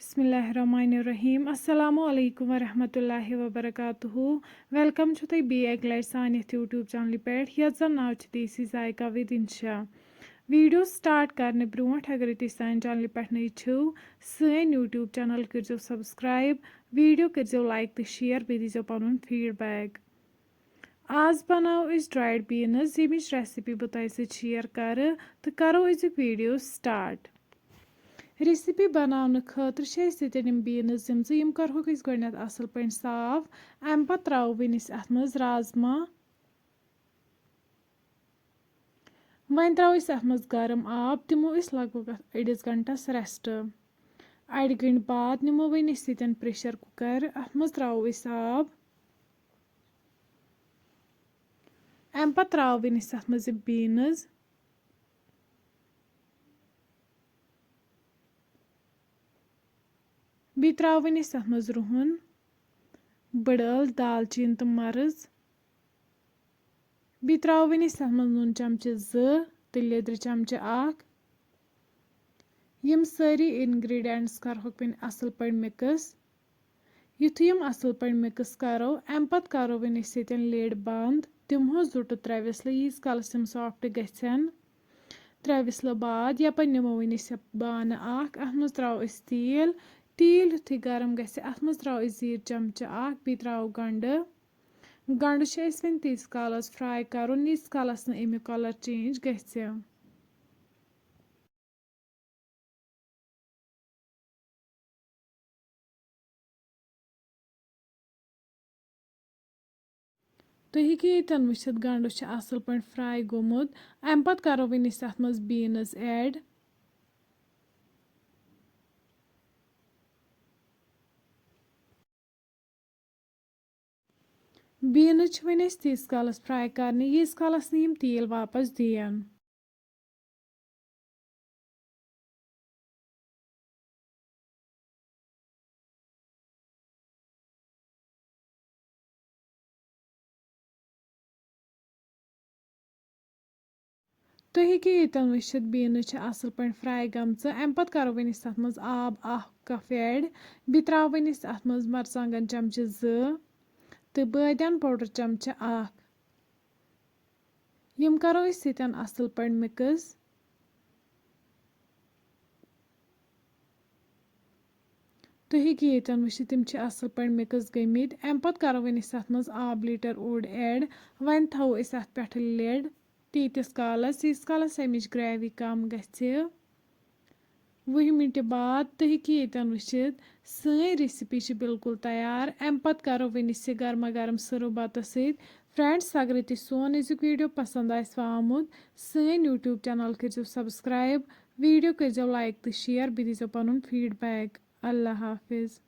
बिस्मिल्लाहिर्रहमानिर्रहीम अस्सलामु अलैकुम वरहमतुल्लाहि वबरकातुहू वेलकम छु तुह बी एक लट सान यूट्यूब चैनल पे यथ जन नाव देसी जायका विद इंशा वीडियो स्टार्ट करने ब्रोट अगर तुम सान चैनल पे नई छो सन यूट्यूब चैनल करो सब्सक्राइब वीडियो करो लाइक तो शेयर बे दीजो पन फीडबैक आज बनाओ ड्राइड बीन्स यमिच रेसिपी बह तुह सत शेयर कर तो करो अजुक वीडियो स्टार्ट रेसिपी बनाने खतर बीन्स यम करहोक गोडनेथ असल पे साफ अम पत त्रोवन अत मज राजमा वन त्रो अत मज गर्म आब दिमो लग भग अड़िस घंटस रेस्ट अड़ गंट बाद निमो वन सतन प्रेशर कुकर अत मज त्रो आब अम पत त्रोवन अत मज बीन्स बी त्रोवन अत मज रुहन बड़ ٲल दालचीन तो मर्ज बी त्रोवन अत मज नून चमचे 2 तो लेदर चमचे 1 यम सारी इंग्रेडिएंट्स करहोक वन असल पे मिक्स युथु यम असल पे मिक्स करो अम पत करो वन सतन लिड बंद दिमहो 2 to 3 विसल यीस कालस यम सॉफ्ट गछन 3 विसल बाद यपन निमो वन बान अत मज त्रो तेल तेल युथु गरम गछ अत मज त्रो जीर चमचे 1 बी त्रो गंड गंड वन तीस कालस फ्राई करुन यीस कालस न अमिक कलर चेंज गछ तुम हेकि यन वुचित गंड असल पे फ्राई गोमुत अम पत करो वन अत मज बीन्स ऐड बीन्स वन तीस कालस फ्राई करने यीस कालस न तेल वापस दियन तुम हेकि यन वुचित बीन्स असल पे फ्राई गमच अम पत करो वन अत मज आब 1 कप ऐड बी त्रो वन अत मज मरचांगन चमचे 2 तो बादियान पाउडर चमचे 1 यम करो सतन असल पे मिक्स तुम हेकि यन वुचित तम असल पे मिक्स गमित अम पत करो वन अत मज आब लीटर ओड ऐड वन थो अत पे लिड तीतिस कालस यीस कालस अमिच ग्रेवी कम गछ 20 मिनट बाद तुम हेकि यन वुचित सन रेसिपी बिल्कुल तैयार अम पत करो वन गर्मा गर्म सर्व बत सत फ्रेंड्स अगर तुम सोन अजुक वीडियो पसंद आमुत सन यूट्यूब चैनल करो सब्सक्राइब वीडियो करो लाइक तो शेयर बे दीजो पन फीडबैक अल्लाह हाफिज।